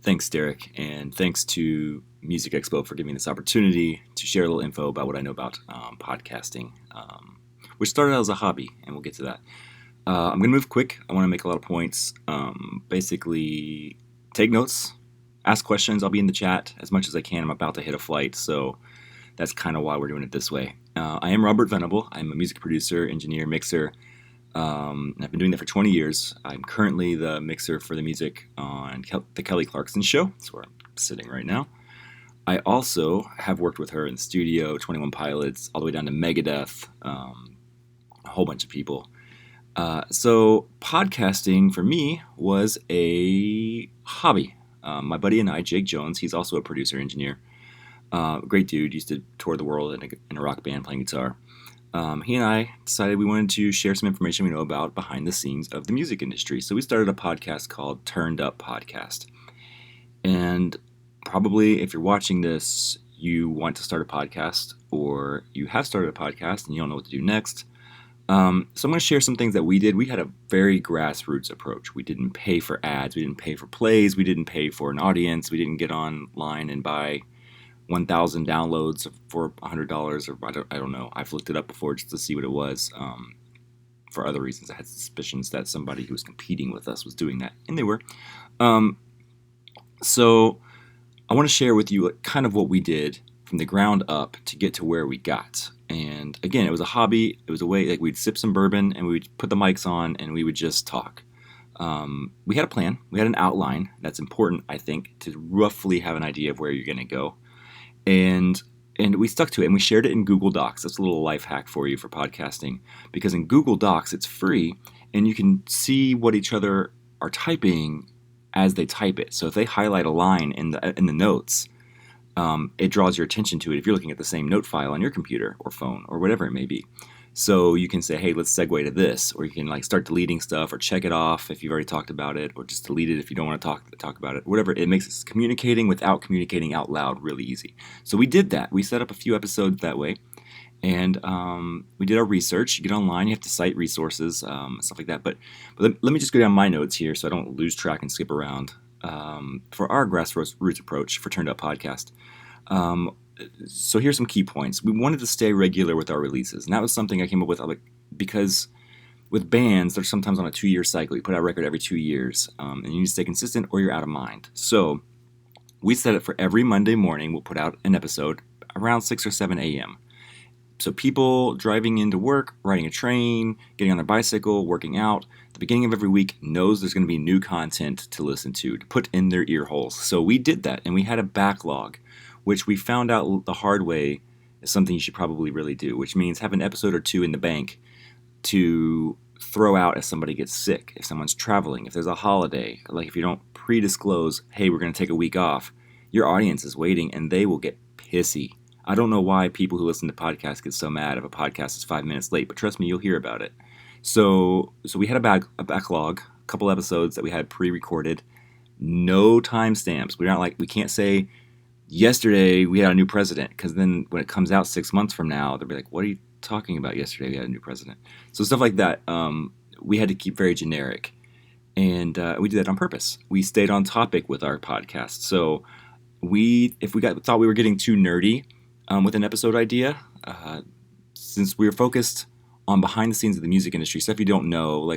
Thanks, Derrick, and thanks to Music Expo for giving me this opportunity to share a little info about what I know about podcasting, which started out as a hobby, and we'll get to that. I'm going to move quick. I want to make a lot of points. Basically, take notes, ask questions. I'll be in the chat as much as I can. I'm about to hit a flight, so that's kind of why we're doing it this way. I am Robert Venable. I'm a music producer, engineer, mixer. I've been doing that for 20 years. I'm currently the mixer for the music on the Kelly Clarkson Show. That's where I'm sitting right now. I also have worked with her in the studio, 21 Pilots, all the way down to Megadeth, a whole bunch of people. So podcasting for me was a hobby. My buddy and I, Jake Jones, he's also a producer engineer. Great dude, used to tour the world in a rock band playing guitar. He and I decided we wanted to share some information we know about behind the scenes of the music industry. So we started a podcast called Turned Up Podcast. And probably if you're watching this, you want to start a podcast or you have started a podcast and you don't know what to do next. So I'm going to share some things that we did. We had a very grassroots approach. We didn't pay for ads. We didn't pay for plays. We didn't pay for an audience. We didn't get online and buy 1,000 downloads for $100, or I don't know. I've looked it up before just to see what it was. For other reasons, I had suspicions that somebody who was competing with us was doing that, and they were. So I want to share with you kind of what we did from the ground up to get to where we got. And again, it was a hobby. It was a way, like, we'd sip some bourbon and we'd put the mics on and we would just talk. We had a plan. We had an outline. That's important, I think, to roughly have an idea of where you're going to go. And we stuck to it, and we shared it in Google Docs. That's a little life hack for you for podcasting, because in Google Docs it's free, and you can see what each other are typing as they type it. So if they highlight a line in the notes, it draws your attention to it if you're looking at the same note file on your computer or phone or whatever it may be. So you can say, hey, let's segue to this, or you can start deleting stuff or check it off if you've already talked about it, or just delete it if you don't want to talk about it. Whatever, it makes us communicating without communicating out loud really easy. So we did that. We set up a few episodes that way, and we did our research. You get online, you have to cite resources, stuff like that. But let me just go down my notes here so I don't lose track and skip around. For our grassroots approach for Turned Up Podcast, so here's some key points. We wanted to stay regular with our releases, and that was something I came up with because with bands, they're sometimes on a 2-year cycle. You put out a record every 2 years, and you need to stay consistent or you're out of mind. So we set it for every Monday morning. We'll put out an episode around 6 or 7 a.m. So people driving into work, riding a train, getting on their bicycle, working out, the beginning of every week knows there's going to be new content to listen to put in their ear holes. So we did that, and we had a backlog, which we found out the hard way is something you should probably really do, which means have an episode or two in the bank to throw out if somebody gets sick, if someone's traveling, if there's a holiday. Like if you don't pre-disclose, hey, we're going to take a week off, your audience is waiting and they will get pissy. I don't know why people who listen to podcasts get so mad if a podcast is 5 minutes late, but trust me, you'll hear about it. So we had a backlog, a couple episodes that we had pre-recorded, no timestamps. We can't say, yesterday we had a new president, because then when it comes out 6 months from now, they'll be like, what are you talking about? Yesterday we had a new president. So stuff like that, we had to keep very generic, and we did that on purpose. We stayed on topic with our podcast. So if we thought we were getting too nerdy with an episode idea, since we were focused on behind the scenes of the music industry, stuff you don't know,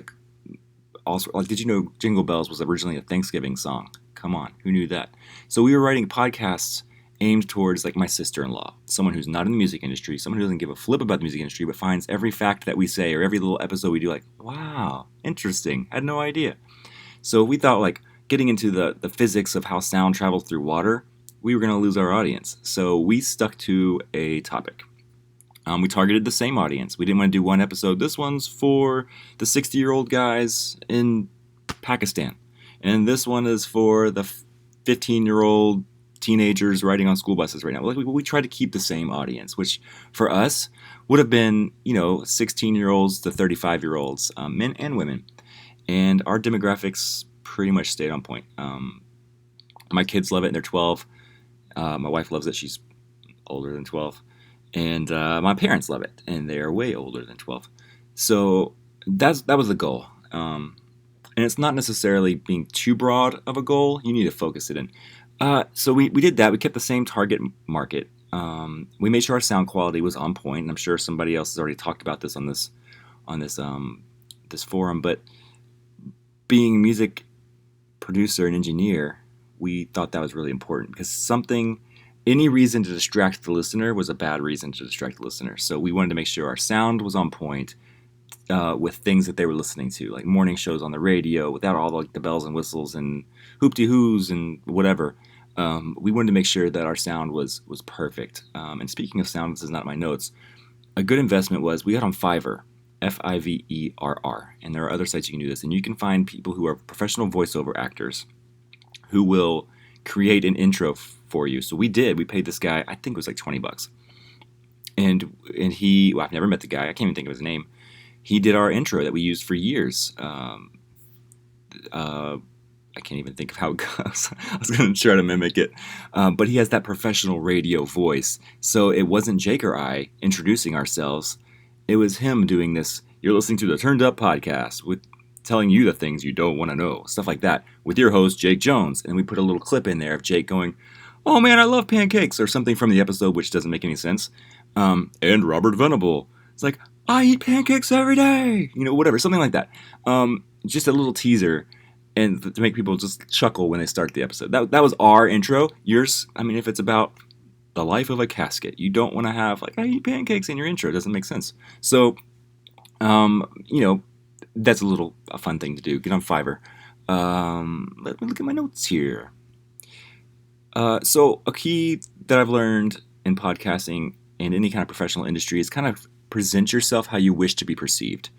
did you know Jingle Bells was originally a Thanksgiving song? Come on, who knew that? So we were writing podcasts aimed towards my sister-in-law, someone who's not in the music industry, someone who doesn't give a flip about the music industry, but finds every fact that we say or every little episode we do wow, interesting, had no idea. So we thought getting into the physics of how sound travels through water, we were going to lose our audience. So we stuck to a topic. We targeted the same audience. We didn't want to do one episode. This one's for the 60-year-old guys in Pakistan. And this one is for the 15-year-old teenagers riding on school buses right now. We tried to keep the same audience, which for us would have been, 16-year-olds to 35-year-olds, men and women. And our demographics pretty much stayed on point. My kids love it, and they're 12. My wife loves it. She's older than 12. And my parents love it, and they're way older than 12. So that was the goal. And And it's not necessarily being too broad of a goal. You need to focus it in. So we did that. We kept the same target market. We made sure our sound quality was on point. And I'm sure somebody else has already talked about this on this forum. But being a music producer and engineer, we thought that was really important because any reason to distract the listener was a bad reason to distract the listener. So we wanted to make sure our sound was on point with things that they were listening to, like morning shows on the radio, without all the bells and whistles and hoop-de-hoos and whatever. We wanted to make sure that our sound was perfect. And speaking of sound, this is not in my notes. A good investment was we got on Fiverr, Fiverr, and there are other sites you can do this. And you can find people who are professional voiceover actors who will create an intro for you. So we paid this guy, I think it was like $20. And I've never met the guy. I can't even think of his name. He did our intro that we used for years. I can't even think of how it goes. I was going to try to mimic it. But he has that professional radio voice. So it wasn't Jake or I introducing ourselves. It was him doing this. You're listening to the Turned Up podcast with telling you the things you don't want to know. Stuff like that with your host, Jake Jones. And we put a little clip in there of Jake going, "Oh man, I love pancakes," or something from the episode, which doesn't make any sense. And Robert Venable. It's like, "I eat pancakes every day," whatever, something like that. Just a little teaser, and to make people just chuckle when they start the episode. That was our intro. Yours, if it's about the life of a casket, you don't want to have like, "I eat pancakes" in your intro. It doesn't make sense. So, that's a fun thing to do. Get on Fiverr. Let me look at my notes here. So a key that I've learned in podcasting and any kind of professional industry is kind of present yourself how you wish to be perceived.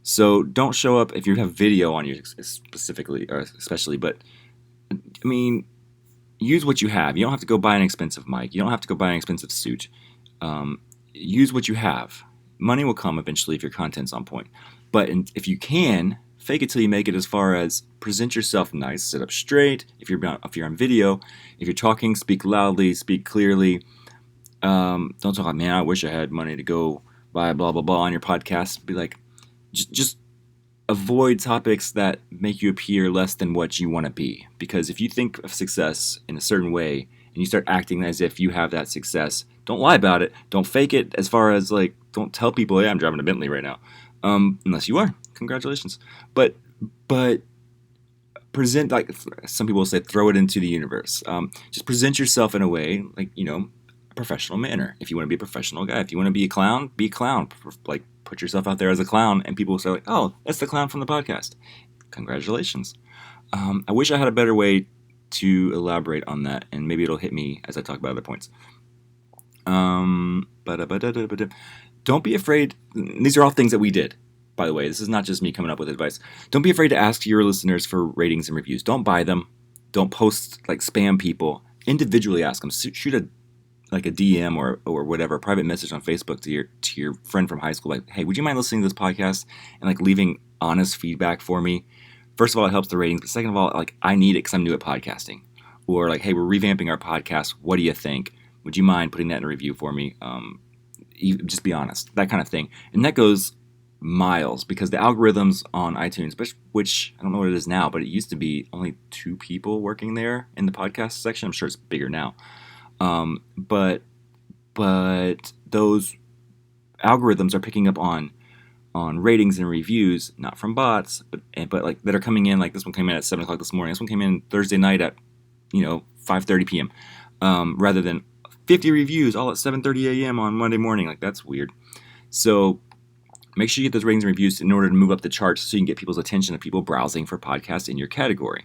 So don't show up if you have video on you specifically, or especially, but use what you have. You don't have to go buy an expensive mic. You don't have to go buy an expensive suit. Use what you have. Money will come eventually if your content's on point. But if you can, fake it till you make it, as far as present yourself nice, sit up straight. If you're on video, if you're talking, speak loudly, speak clearly. Don't talk like, "Man, I wish I had money to go buy blah, blah, blah" on your podcast. Be like, just avoid topics that make you appear less than what you want to be. Because if you think of success in a certain way and you start acting as if you have that success, don't lie about it. Don't fake it, as far as like, don't tell people, "Hey, I'm driving a Bentley right now." Unless you are. Congratulations. But present, like some people say, throw it into the universe. Just present yourself in a way, like, a professional manner. If you want to be a professional guy, if you want to be a clown, be a clown. Like, put yourself out there as a clown, and people will say like, "Oh, that's the clown from the podcast." Congratulations. I wish I had a better way to elaborate on that, and maybe it'll hit me as I talk about other points. Don't be afraid. These are all things that we did, by the way. This is not just me coming up with advice. Don't be afraid to ask your listeners for ratings and reviews. Don't buy them. Don't post like spam people. Individually ask them. Shoot a DM or whatever, a private message on Facebook to your friend from high school. Like, "Hey, would you mind listening to this podcast and like leaving honest feedback for me?" First of all, it helps the ratings, but second of all, like, I need it because I'm new at podcasting. Or like, "Hey, we're revamping our podcast. What do you think? Would you mind putting that in a review for me?" Just be honest, that kind of thing. And that goes miles, because the algorithms on iTunes, which I don't know what it is now, but it used to be only 2 people working there in the podcast section. I'm sure it's bigger now. But those algorithms are picking up on ratings and reviews, not from bots, but like that are coming in. Like this one came in at 7:00 this morning. This one came in Thursday night at 5:30 p.m. Rather than 50 reviews all at 7:30 a.m. on Monday morning. Like, that's weird. So make sure you get those ratings and reviews in order to move up the charts, so you can get people's attention of people browsing for podcasts in your category.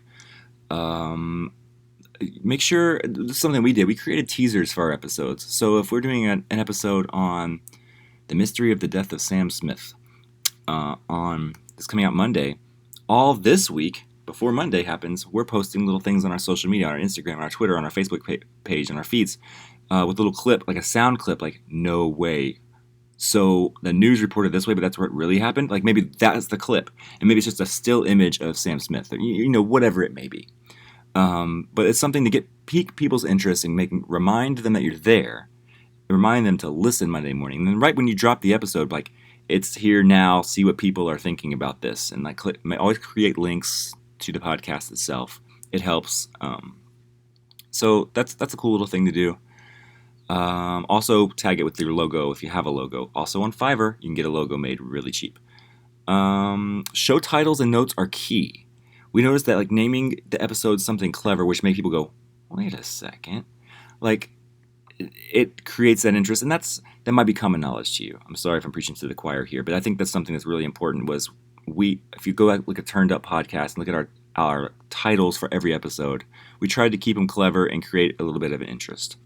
Make sure, this is something we did. We created teasers for our episodes. So if we're doing an episode on the mystery of the death of Sam Smith, it's coming out Monday, all this week, before Monday happens, we're posting little things on our social media, on our Instagram, on our Twitter, on our Facebook page, on our feeds, with a little clip, like a sound clip, like, "No way. So the news reported this way, but that's where it really happened." Like, maybe that's the clip, and maybe it's just a still image of Sam Smith, or, whatever it may be. But it's something to pique people's interest and remind them that you're there, and remind them to listen Monday morning. And then right when you drop the episode, like, it's here now. See what people are thinking about this, and like always create links to the podcast itself. It helps. So that's a cool little thing to do. Also, tag it with your logo if you have a logo. Also on Fiverr, you can get a logo made really cheap. Show titles and notes are key. We noticed that like naming the episode something clever, which makes people go, "Wait a second," like it creates that interest, and that might be common knowledge to you. I'm sorry if I'm preaching to the choir here, but I think that's something that's really important. Was if you go look at Turned Up Podcast and look at our titles for every episode, we tried to keep them clever and create a little bit of an interest.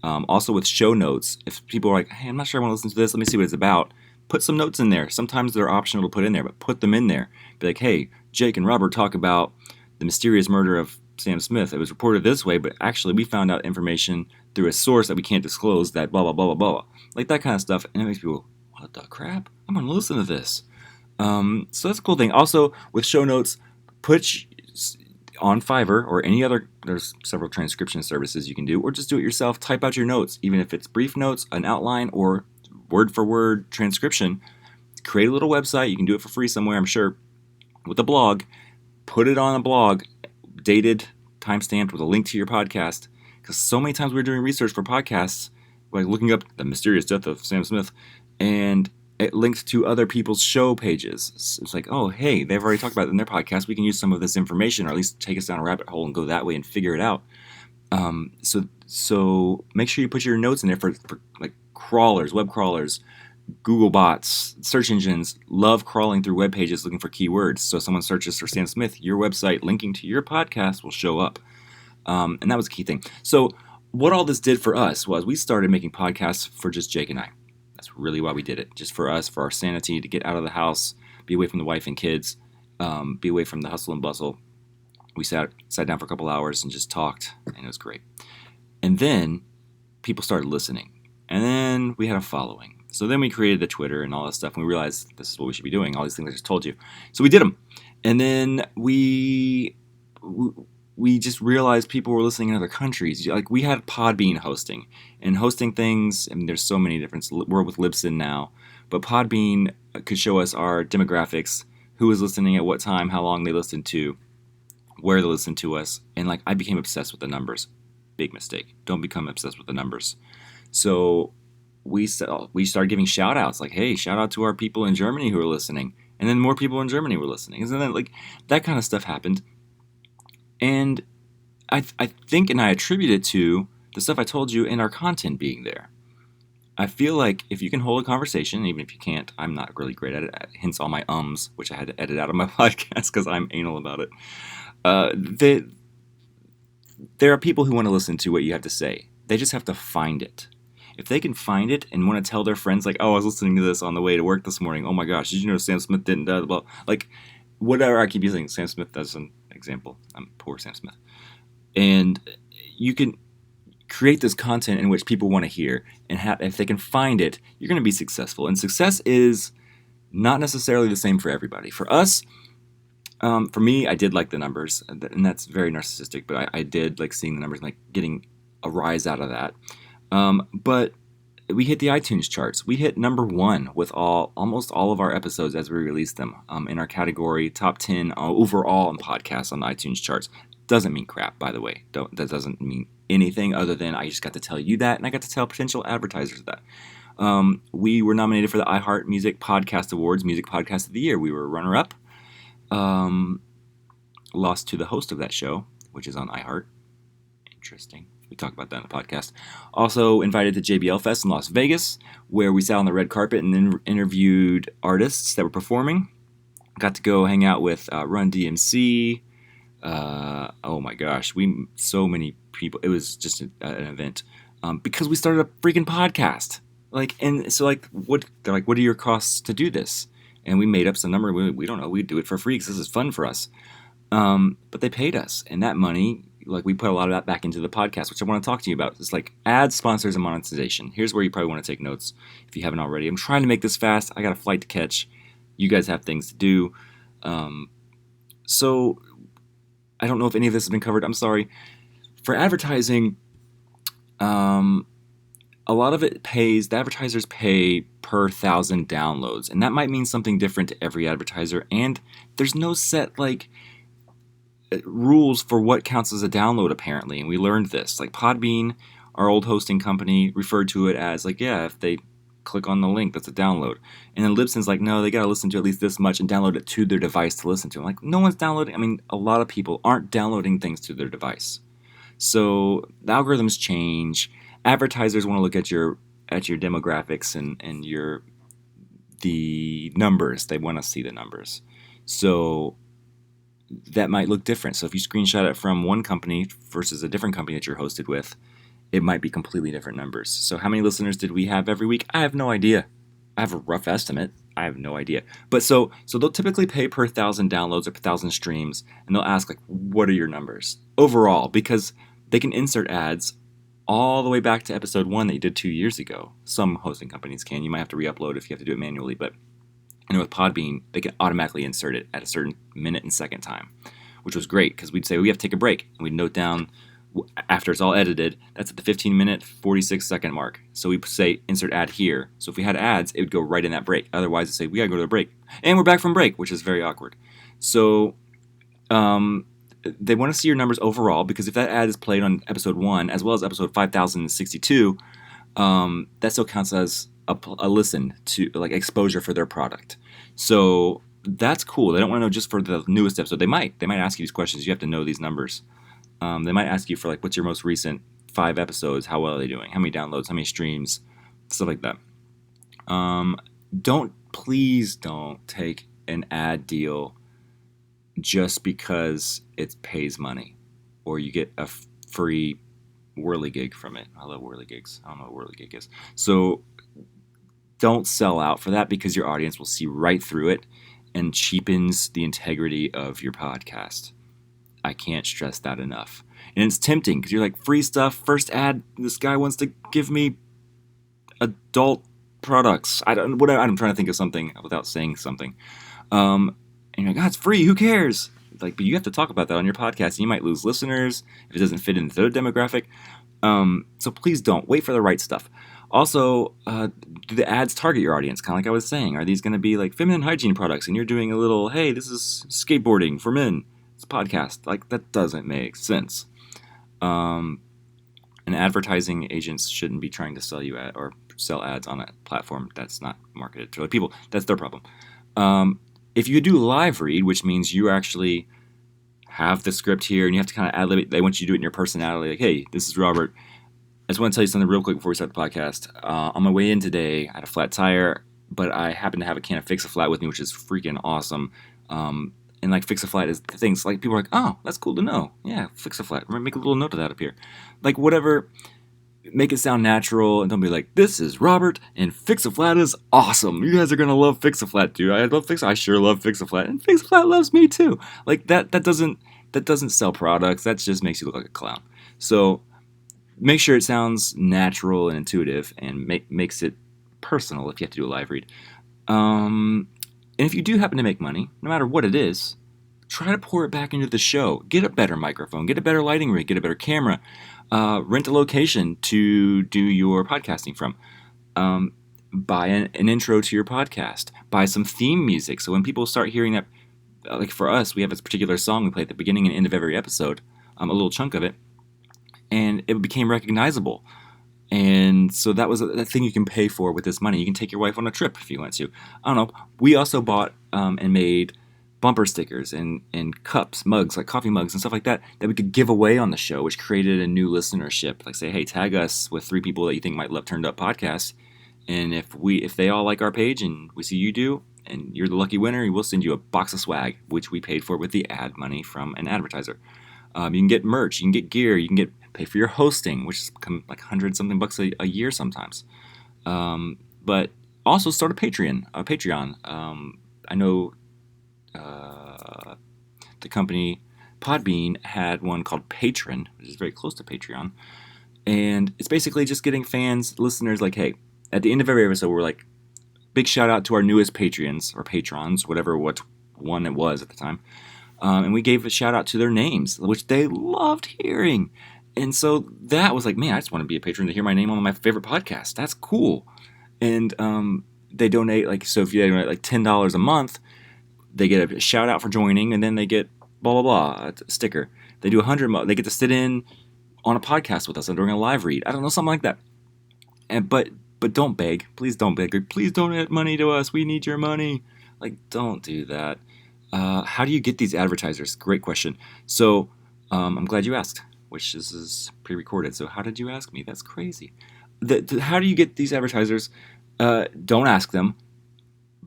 Also with show notes, if people are like, "Hey, I'm not sure I want to listen to this. Let me see what it's about." Put some notes in there. Sometimes they're optional to put in there, but put them in there. Be like, "Hey, Jake and Robert talk about the mysterious murder of Sam Smith. It was reported this way, but actually we found out information through a source that we can't disclose that blah, blah, blah, blah, blah." Like that kind of stuff. And it makes people, "What the crap? I'm going to listen to this." So that's a cool thing. Also, with show notes, put on Fiverr or any other, there's several transcription services you can do, or just do it yourself. Type out your notes, even if it's brief notes, an outline, or word-for-word transcription. Create a little website. You can do it for free somewhere, I'm sure, with a blog. Put it on a blog, dated, time-stamped, with a link to your podcast. Because so many times we're doing research for podcasts, like looking up the mysterious death of Sam Smith, and it links to other people's show pages. It's like, oh, hey, they've already talked about it in their podcast. We can use some of this information, or at least take us down a rabbit hole and go that way and figure it out. So make sure you put your notes in there for like crawlers, web crawlers, Google bots, search engines love crawling through web pages looking for keywords. So if someone searches for Sam Smith, your website linking to your podcast will show up. And that was a key thing. So what all this did for us was we started making podcasts for just Jake and I. That's really why we did it. Just for us, for our sanity, to get out of the house, be away from the wife and kids, be away from the hustle and bustle. We sat down for a couple hours and just talked, and it was great. And then people started listening. And then we had a following. So then we created the Twitter and all that stuff, and we realized this is what we should be doing, all these things I just told you. So we did them. And then we just realized people were listening in other countries. Like, we had Podbean hosting. And hosting things, I mean, there's so many different. We're with Libsyn now. But Podbean could show us our demographics, who was listening at what time, how long they listened to, where they listened to us. And, like, I became obsessed with the numbers. Big mistake. Don't become obsessed with the numbers. So we started giving shout outs, like, hey, shout out to our people in Germany who are listening. And then more people in Germany were listening. And then, like, that kind of stuff happened. And I think, and I attribute it to the stuff I told you and our content being there. I feel like if you can hold a conversation, even if you can't, I'm not really great at it, hence all my ums, which I had to edit out of my podcast because I'm anal about it. There are people who want to listen to what you have to say. They just have to find it. If they can find it and want to tell their friends, like, oh, I was listening to this on the way to work this morning. Oh my gosh, did you know Sam Smith didn't? Blah. Like, whatever. I keep using Sam Smith as an example. I'm poor Sam Smith. And you can create this content in which people want to hear, and if they can find it, you're going to be successful. And success is not necessarily the same for everybody. For us, for me, I did like the numbers, and that's very narcissistic, but I did like seeing the numbers, and like getting a rise out of that. But we hit the iTunes charts. We hit number 1 with almost all of our episodes as we released them in our category, top 10 overall in podcasts on the iTunes charts. Doesn't mean crap, by the way. That doesn't mean anything other than I just got to tell you that, and I got to tell potential advertisers that. We were nominated for the iHeart Music Podcast Awards, Music Podcast of the Year. We were runner-up. Lost to the host of that show, which is on iHeart. Interesting. We talk about that in the podcast. Also invited to JBL Fest in Las Vegas, where we sat on the red carpet and then interviewed artists that were performing. Got to go hang out with Run DMC. Oh my gosh, so many people. It was just an event because we started a freaking podcast. What are your costs to do this? And we made up some number. We don't know. We do it for free because this is fun for us. But they paid us, and that money, like, we put a lot of that back into the podcast, which I want to talk to you about. It's like ads, sponsors, and monetization. Here's where you probably want to take notes if you haven't already. I'm trying to make this fast. I got a flight to catch. You guys have things to do. So I don't know if any of this has been covered. I'm sorry. For advertising, a lot of it pays, the advertisers pay per 1,000 downloads, and that might mean something different to every advertiser, and there's no set, like, rules for what counts as a download, apparently, and we learned this. Like, Podbean, our old hosting company, referred to it as, like, yeah, if they click on the link, that's a download. And then Libsyn's like, no, they gotta listen to at least this much and download it to their device to listen to. I'm like, no one's downloading, I mean, a lot of people aren't downloading things to their device. So the algorithms change. Advertisers want to look at your demographics and your the numbers. They want to see the numbers. So that might look different. So if you screenshot it from one company versus a different company that you're hosted with, it might be completely different numbers. So how many listeners did we have every week? I have no idea. I have a rough estimate. I have no idea. But so they'll typically pay per 1,000 downloads or per 1,000 streams, and they'll ask, like, what are your numbers overall? Because they can insert ads all the way back to episode 1 that you did 2 years ago. Some hosting companies can. You might have to re-upload if you have to do it manually, but I know with Podbean, they can automatically insert it at a certain minute and second time, which was great because we'd say we have to take a break, and we'd note down after it's all edited, that's at the 15-minute, 46-second mark. So we say insert ad here. So if we had ads, it would go right in that break. Otherwise, it'd say we gotta go to the break, and we're back from break, which is very awkward. So they want to see your numbers overall, because if that ad is played on episode 1 as well as episode 5062, that still counts as a listen to, like, exposure for their product. So that's cool. They don't want to know just for the newest episode. They might ask you these questions. You have to know these numbers. They might ask you for, like, what's your most recent 5 episodes? How well are they doing? How many downloads? How many streams? Stuff like that. Please don't take an ad deal just because it pays money, or you get a free whirly gig from it. I love whirly gigs. I don't know what whirly gig is. So don't sell out for that, because your audience will see right through it and cheapens the integrity of your podcast. I can't stress that enough. And it's tempting because you're like, free stuff, first ad, this guy wants to give me adult products. I'm trying to think of something without saying something. And you're like, it's free, who cares? Like, but you have to talk about that on your podcast, and you might lose listeners if it doesn't fit into their demographic. So please don't. Wait for the right stuff. Also, do the ads target your audience? Kind of like I was saying. Are these going to be like feminine hygiene products, and you're doing a little, hey, this is skateboarding for men. It's a podcast. Like, that doesn't make sense. And advertising agents shouldn't be trying to sell you or sell ads on a platform that's not marketed to other people. That's their problem. If you do live read, which means you actually have the script here and you have to kind of ad-lib it, they want you to do it in your personality. Like, hey, this is Robert. I just want to tell you something real quick before we start the podcast. On my way in today, I had a flat tire, but I happen to have a can of Fix-A-Flat with me, which is freaking awesome. And, like, Fix-A-Flat is things, like, people are like, oh, that's cool to know. Yeah, Fix-A-Flat. Make a little note of that up here. Like, whatever. Make it sound natural, and don't be like, this is Robert, and Fix-A-Flat is awesome. You guys are going to love Fix-A-Flat, dude. I sure love Fix-A-Flat, and Fix-A-Flat loves me, too. Like, that doesn't sell products. That just makes you look like a clown. So make sure it sounds natural and intuitive, and makes it personal if you have to do a live read. And if you do happen to make money, no matter what it is, try to pour it back into the show. Get a better microphone, get a better lighting rig, get a better camera, rent a location to do your podcasting from. Buy an intro to your podcast. Buy some theme music. So when people start hearing that, like for us, we have this particular song we play at the beginning and end of every episode, a little chunk of it, and it became recognizable. And so that was a thing you can pay for with this money. You can take your wife on a trip if you want to. I don't know. We also bought and made bumper stickers and cups, mugs, like coffee mugs and stuff like that we could give away on the show, which created a new listenership. Like, say, hey, tag us with 3 people that you think might love Turned Up Podcasts, and if they all like our page and we see you do, and you're the lucky winner, we'll send you a box of swag, which we paid for with the ad money from an advertiser. You can get merch, you can get gear, you can pay for your hosting, which is like $100-something a year sometimes. But also start a Patreon. I know the company Podbean had one called Patron, which is very close to Patreon, and it's basically just getting fans, listeners, like, hey, at the end of every episode, we're like, big shout out to our newest Patreons or patrons, what one it was at the time, and we gave a shout out to their names, which they loved hearing. And so that was like, man, I just want to be a patron to hear my name on my favorite podcast. That's cool. And they donate, like, so if you donate like $10 a month, they get a shout out for joining, and then they get blah, blah, blah, a sticker. They do 100, they get to sit in on a podcast with us during a live read. I don't know, something like that. But don't beg. Please don't beg. Please donate money to us. We need your money. Like, don't do that. How do you get these advertisers? Great question. So I'm glad you asked, which is pre-recorded. So how did you ask me? That's crazy. How do you get these advertisers? Don't ask them,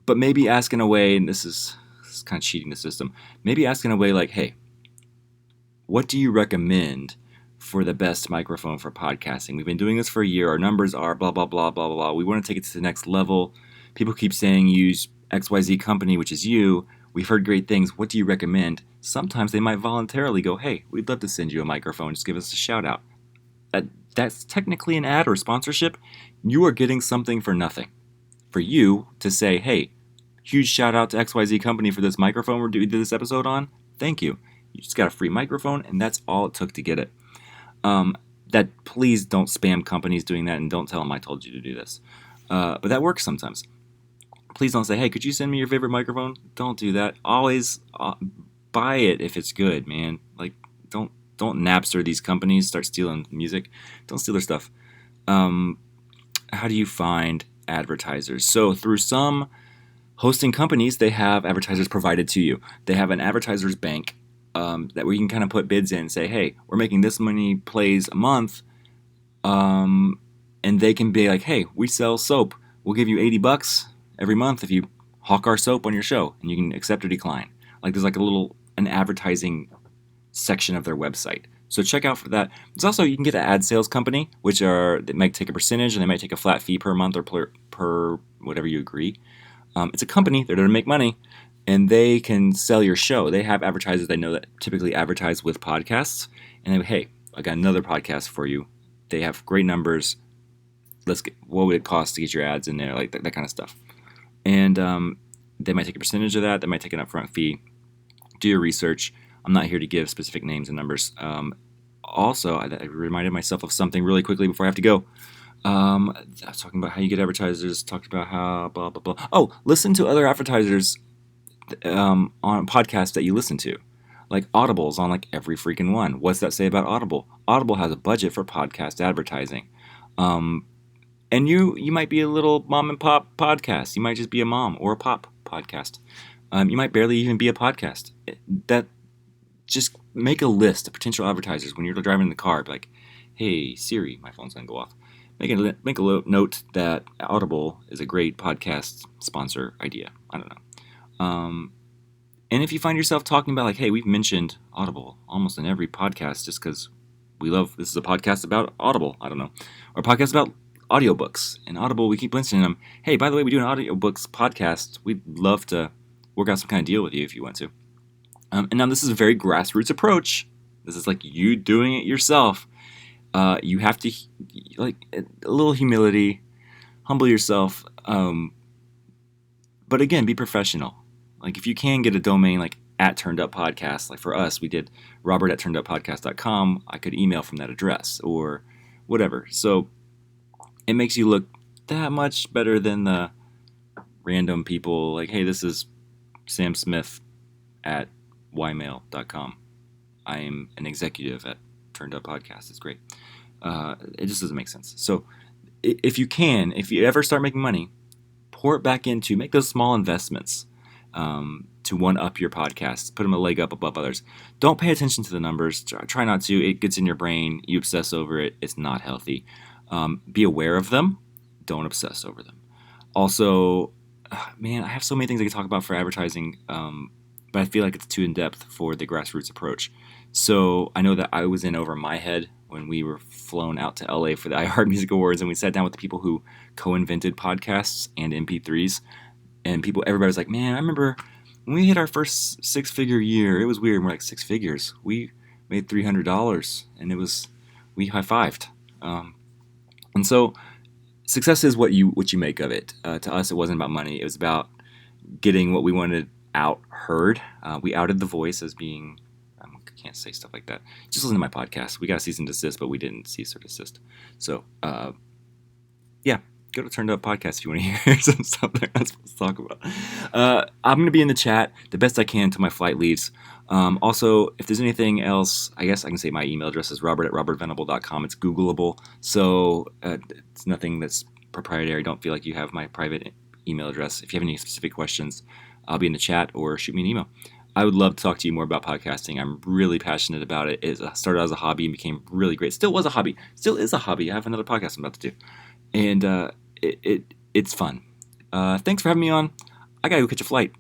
but maybe ask in a way, and this is kind of cheating the system. Maybe ask in a way like, hey, what do you recommend for the best microphone for podcasting? We've been doing this for a year. Our numbers are blah, blah, blah, blah, blah, blah. We want to take it to the next level. People keep saying use XYZ company, which is you. We've heard great things. What do you recommend? Sometimes they might voluntarily go, hey, we'd love to send you a microphone. Just give us a shout out. That's technically an ad or sponsorship. You are getting something for nothing. For you to say, hey, huge shout out to XYZ company for this microphone we did this episode on. Thank you. You just got a free microphone, and that's all it took to get it. That please don't spam companies doing that, and don't tell them I told you to do this. But that works sometimes. Please don't say, hey, could you send me your favorite microphone? Don't do that. Always buy it if it's good, man. Like, don't Napster these companies, start stealing music. Don't steal their stuff. How do you find advertisers? So through some hosting companies, they have advertisers provided to you. They have an advertisers bank that where you can kind of put bids in and say, hey, we're making this many plays a month. And they can be like, hey, we sell soap. We'll give you $80 every month if you hawk our soap on your show, and you can accept or decline. Like, there's like an advertising section of their website. So check out for that. There's also, you can get an ad sales company, they might take a percentage, and they might take a flat fee per month or per whatever you agree. It's a company. They're there to make money, and they can sell your show. They have advertisers they know that typically advertise with podcasts, and they go, hey, I got another podcast for you. They have great numbers. What would it cost to get your ads in there? Like that kind of stuff. And they might take a percentage of that. They might take an upfront fee. Do your research. I'm not here to give specific names and numbers. Also, I reminded myself of something really quickly before I have to go. I was talking about how you get advertisers, talked about how blah, blah, blah. Oh, listen to other advertisers on podcasts that you listen to. Like Audible's on like every freaking one. What's that say about Audible? Audible has a budget for podcast advertising. And you might be a little mom and pop podcast. You might just be a mom or a pop podcast. You might barely even be a podcast. Just make a list of potential advertisers when you're driving in the car. Be like, hey, Siri, my phone's going to go off. Make a note that Audible is a great podcast sponsor idea. I don't know. And if you find yourself talking about like, hey, we've mentioned Audible almost in every podcast just because this is a podcast about Audible. I don't know. Or a podcast about audiobooks. And Audible, we keep mentioning them. Hey, by the way, we do an audiobooks podcast. We'd love to work out some kind of deal with you if you want to. And now this is a very grassroots approach. This is like you doing it yourself. You have to, like, a little humility, humble yourself. But again, be professional. Like, if you can get a domain like @turneduppodcast, like for us, we did robert@turneduppodcast.com. I could email from that address or whatever. So it makes you look that much better than the random people like, hey, this is Sam Smith at ymail.com. I am an executive at Turned Up Podcast. It's great. It just doesn't make sense. So if you ever start making money, pour it back make those small investments to one-up your podcasts. Put them a leg up above others. Don't pay attention to the numbers. Try not to. It gets in your brain. You obsess over it. It's not healthy. Be aware of them. Don't obsess over them. Also, man, I have so many things I could talk about for advertising, but I feel like it's too in-depth for the grassroots approach. So I know that I was in over my head when we were flown out to LA for the iHeart Music Awards, and we sat down with the people who co-invented podcasts and MP3s, and everybody was like, man, I remember when we hit our first six-figure year, it was weird. We're like, 6 figures? We made $300, and we high-fived. And so success is what you make of it. To us, it wasn't about money. It was about getting what we wanted heard. We outed the voice as being, I can't say stuff like that. Just listen to my podcast. We got a cease and desist, but we didn't cease or desist. So, yeah, go to Turned Up Podcast if you want to hear some stuff that I'm not supposed to talk about. I'm going to be in the chat the best I can until my flight leaves. Also, if there's anything else, I guess I can say my email address is robert@robertvenable.com. It's Googleable, so it's nothing that's proprietary. Don't feel like you have my private email address. If you have any specific questions, I'll be in the chat or shoot me an email. I would love to talk to you more about podcasting. I'm really passionate about it. It started as a hobby and became really great. Still was a hobby. Still is a hobby. I have another podcast I'm about to do. And it's fun. Thanks for having me on. I gotta go catch a flight.